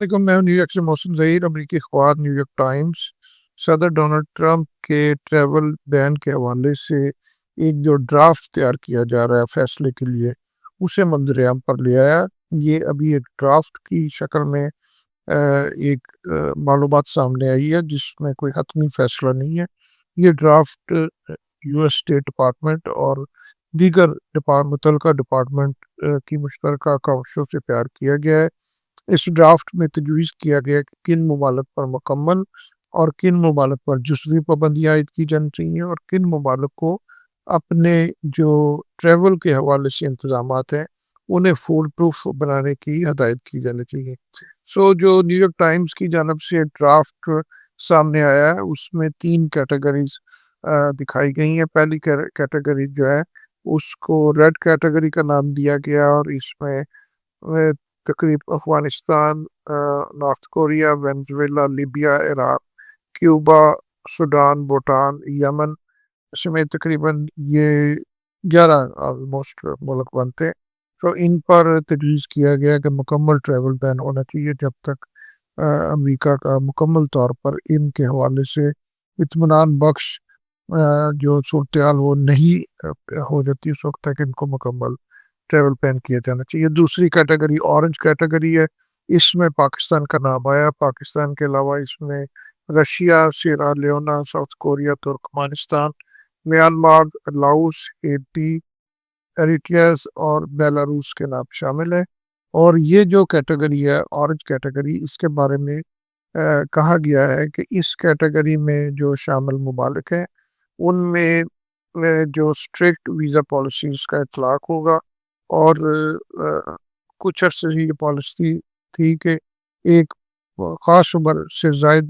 लेकिन मैं न्यूयॉर्क से मोहसिन ज़हीर, अमरीकी अखबार न्यूयॉर्क टाइम्स। सदर डोनाल्ड ट्रंप के ट्रैवल बैन के हवाले से एक जो ड्राफ्ट तैयार किया जा रहा है फैसले के लिए, उसे मंजरेआम पर ले आया। ये अभी एक ड्राफ्ट की शक्ल में एक मालूमात सामने आई है, जिसमें कोई हतमी फैसला नहीं है। ये ड्राफ्ट यूएस स्टेट डिपार्टमेंट और दीगर मुतलका डिपार्टमेंट की मुश्तरका काविशों से तैयार किया गया है। इस ड्राफ्ट में तजवीज़ किया गया है कि किन ममालिक पर मुकम्मल और किन ममालिक पर जुज़वी पाबंदियाँ आयद की जानी चाहिए और किन ममालिक को अपने जो ट्रैवल के हवाले से इंतज़ामात हैं, उन्हें फूल प्रूफ बनाने की हदायत की जानी चाहिए। जो न्यूयॉर्क टाइम्स की जानब से ड्राफ्ट सामने आया है, उसमें 3 कैटेगरीज़ दिखाई गई हैं। पहली कैटेगरी जो है, उसको रेड कैटेगरी का नाम दिया गया और इसमें तकरीब Afghanistan, north Korea, Venezuela, Libya, Iraq, Cuba, Sudan, Bhutan, Yemen समेत तकरीबन ये 11 ऑलमोस्ट मुल्क बनते हैं। इन पर तजवीज़ किया गया कि मुकम्मल ट्रैवल बैन होना चाहिए जब तक अमेरिका का मुकम्मल तौर पर इनके हवाले से इत्मीनान बख्श जो सूरत-ए-हाल वो नहीं हो जाती, उस वक़्त तक इनको मुकम्मल ट्रैवल बैन किया जाना चाहिए। दूसरी कैटेगरी ऑरेंज कैटेगरी है, इसमें पाकिस्तान का नाम आया। पाकिस्तान के अलावा इसमें Russia, Sierra Leone, South Korea, Turkmenistan, Myanmar, Laos, Haiti, Eritreas और बेलारूस के नाम शामिल है। और ये जो कैटेगरी है ऑरेंज कैटेगरी, इसके बारे में कहा गया है कि इस कैटेगरी में जो शामिल ममालिक हैं, उनमें जो स्ट्रिक्ट वीज़ा पॉलिसीज़ का इतलाक़ होगा और कुछ अरसे से ये पॉलिसी थी कि एक ख़ास उम्र से ज़ायद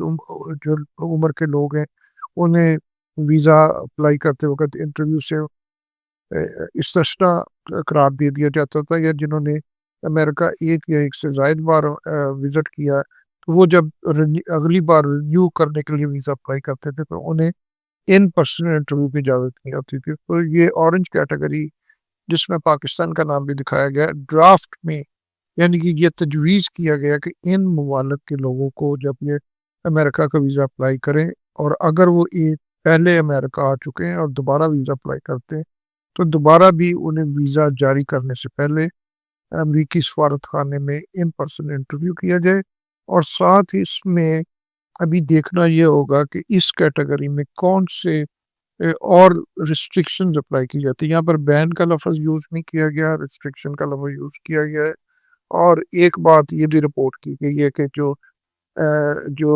जो उम्र के लोग हैं, उन्हें वीज़ा अप्लाई करते वक़्त इंटरव्यू से इस्तिस्ना करार दे दिया जाता था, या जिन्होंने अमेरिका 1 या 1 से ज़ायद बार विज़िट किया, तो वो जब अगली बार रिन्यू करने के लिए वीज़ा अप्लाई करते थे, तो उन्हें इन पर्सन इंटरव्यू की इजाज़त नहीं होती थी। तो ये ऑरेंज कैटेगरी, जिसमें पाकिस्तान का नाम भी दिखाया गया ड्राफ्ट में, यानी कि ये तजवीज़ किया गया कि इन ममालिक के लोगों को जब ये अमेरिका का वीज़ा अप्लाई करें और अगर वो पहले अमेरिका आ चुके हैं और दोबारा वीज़ा अप्लाई करते हैं, तो दोबारा भी उन्हें वीज़ा जारी करने से पहले अमरीकी सफारत खाने में इन पर्सन इंटरव्यू किया जाए। और साथ ही इसमें अभी देखना ये होगा कि इस कैटेगरी में कौन से और रिस्ट्रिक्शंस अप्लाई की जाती है। यहाँ पर बैन का लफ्ज़ यूज़ नहीं किया गया, रिस्ट्रिक्शन का लफ्ज़ यूज़ किया गया है। और एक बात ये भी रिपोर्ट की गई है कि जो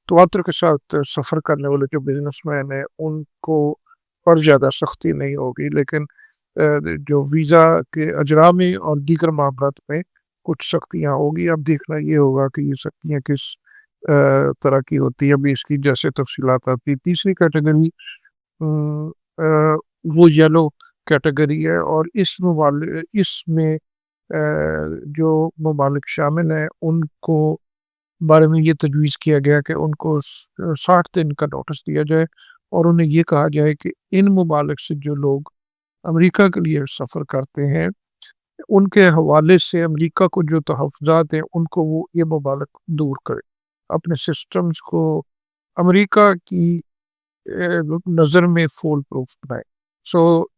तवत्तर के साथ सफ़र करने वाले जो बिज़नेसमैन हैं, उनको पर ज़्यादा सख्ती नहीं होगी, लेकिन जो वीज़ा के अजरा में और दीगर मामलात में कुछ सख्तियाँ होगी। अब देखना ये होगा कि ये सख्तियाँ किस तरह की होती है, अभी इसकी जैसे तफसीलात आती है। तीसरी कैटेगरी वो येलो कैटेगरी है और इसमें जो ममालिक शामिल हैं, उनको बारे में ये तजवीज़ किया गया कि उनको 60 दिन का नोटिस दिया जाए और उन्हें ये कहा जाए कि इन ममालिक से जो लोग अमेरिका के लिए सफ़र करते हैं, उनके हवाले से अमेरिका को जो तहफ़्फ़ुज़ात हैं, उनको वो ये ममालिक दूर करें। अपने सिस्टम्स को अमेरिका की नज़र में फूल प्रूफ बनाएँ।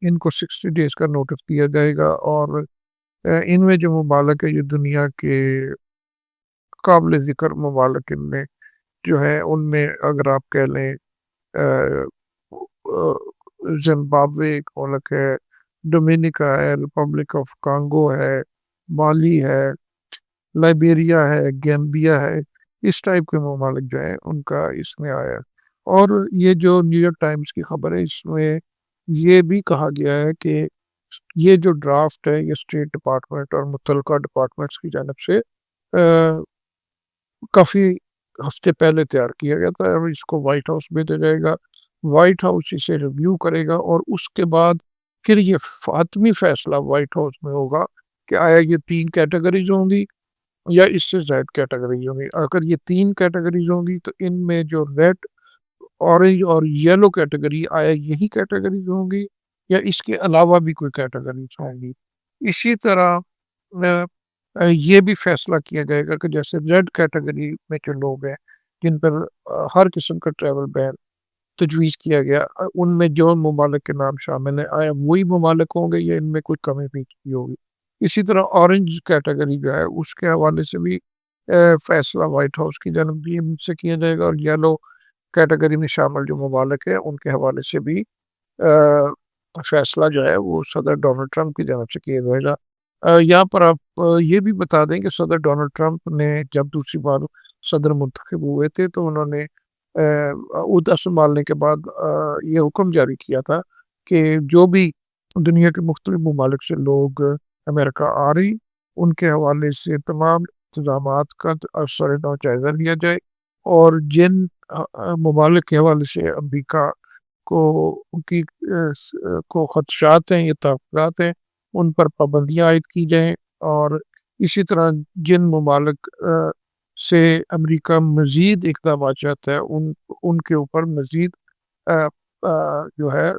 इनको 60 डेज़ का नोटिस दिया जाएगा और इनमें जो ममालिक है, ये दुनिया के काबिल ज़िक्र ममालिक इनमें जो है, उनमें अगर आप कह लें ज़िम्बाब्वे एक मुल्क है, डोमिनिका है, रिपब्लिक ऑफ कांगो है, माली है, लाइबेरिया है, गैम्बिया है, इस टाइप के ममालिक जो हैं, उनका इसमें आया है। और ये जो न्यूयॉर्क टाइम्स की खबर है, इसमें ये भी कहा गया है कि ये जो ड्राफ्ट है, ये स्टेट डिपार्टमेंट और मुतलका डिपार्टमेंट्स की जानिब से काफ़ी हफ्ते पहले तैयार किया गया था। अब इसको व्हाइट हाउस भेजा जाएगा, व्हाइट हाउस इसे रिव्यू करेगा और उसके बाद फिर ये फ़ातमी फ़ैसला व्हाइट हाउस में होगा कि आया ये 3 कैटेगरीज़ होंगी या इससे ज़ायद कैटेगरीज़ होंगी। अगर ये 3 कैटेगरीज़ होंगी, तो इनमें जो रेड, ऑरेंज और येलो कैटेगरी, आया यही कैटेगरीज़ होंगी या इसके अलावा भी कोई कैटेगरीज़ होंगी। इसी तरह ये भी फैसला किया जाएगा कि जैसे रेड कैटेगरी में जो लोग हैं, जिन पर हर किस्म का ट्रैवल बैन तजवीज़ किया गया, उनमें जो ममालिक के नाम शामिल हैं, आया वही ममालिक होंगे या इनमें कोई कमी पेशी होगी। इसी तरह ऑरेंज कैटेगरी जो है उसके हवाले से भी फैसला व्हाइट हाउस की जानब से किया जाएगा, और येलो कैटेगरी में शामिल जो ममालिक हैं उनके हवाले से भी फैसला जो है वो सदर डोनाल्ड ट्रंप की जानब से किया जाएगा। यहाँ पर आप ये भी बता दें कि सदर डोनाल्ड ट्रंप ने जब दूसरी बार सदर मुंतखब हुए थे तो उन्होंने ओहदा संभालने के बाद ये हुक्म जारी किया था कि जो भी दुनिया के मुख्तलिफ ममालिक से लोग अमेरिका आ रही, उनके हवाले से तमाम इंतजामात का सरेनौ जायज़ा लिया जाए, और जिन ममालिक के हवाले से अमरीका को उनकी को खदशात हैं या तहफ़्फ़ुज़ात हैं, उन पर पाबंदियाँ आयद की जाएँ, और इसी तरह जिन ममालिक से अमरीका मज़ीद इक़दामात चाहता है उनके ऊपर मज़ीद अ जो है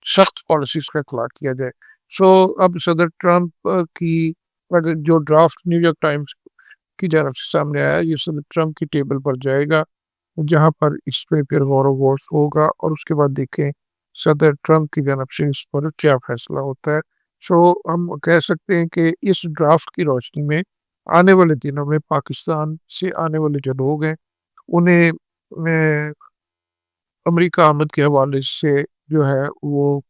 सख्त पॉलिसीज़ का इतलाक़ किया जाए। सो अब सदर ट्रंप की जो ड्राफ्ट न्यूयॉर्क टाइम्स की जानब से सामने आया है, ये सदर ट्रंप की टेबल पर जाएगा, जहाँ पर इस पे फिर गौर-व-गौश होगा, और उसके बाद देखें सदर ट्रंप की जानब से इस पर क्या फ़ैसला होता है। सो हम कह सकते हैं कि इस ड्राफ्ट की रोशनी में आने वाले दिनों में पाकिस्तान से आने वाले जो लोग हैं, उन्हें अमरीका आमद के हवाले से जो है वो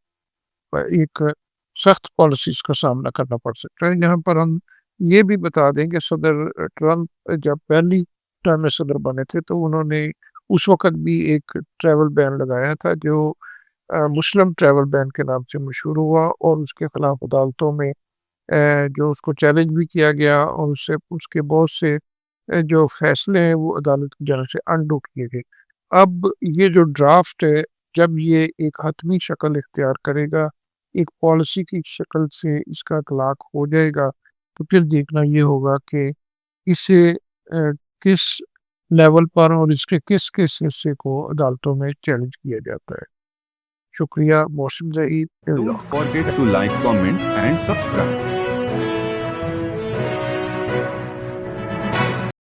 एक सख्त पॉलिसीज़ का सामना करना पड़ सकता है। यहाँ पर हम ये भी बता दें कि सदर ट्रंप जब पहली टर्म में सदर बने थे तो उन्होंने उस वक़्त भी एक ट्रैवल बैन लगाया था जो मुस्लिम ट्रैवल बैन के नाम से मशहूर हुआ, और उसके खिलाफ अदालतों में जो उसको चैलेंज भी किया गया, और उससे उसके बहुत से जो फैसले हैं वो अदालत की जानब से अनडू किए गए। अब ये जो ड्राफ्ट है, जब ये एक हतमी शक्ल इख्तियार करेगा, एक पॉलिसी की शक्ल से इसका इतलाक़ हो जाएगा, तो फिर देखना ये होगा कि इसे किस लेवल पर और इसके किस-किस हिस्से को अदालतों में चैलेंज किया जाता है। शुक्रिया। मौसम Zaheer, New York. Don't forget to like, comment and subscribe.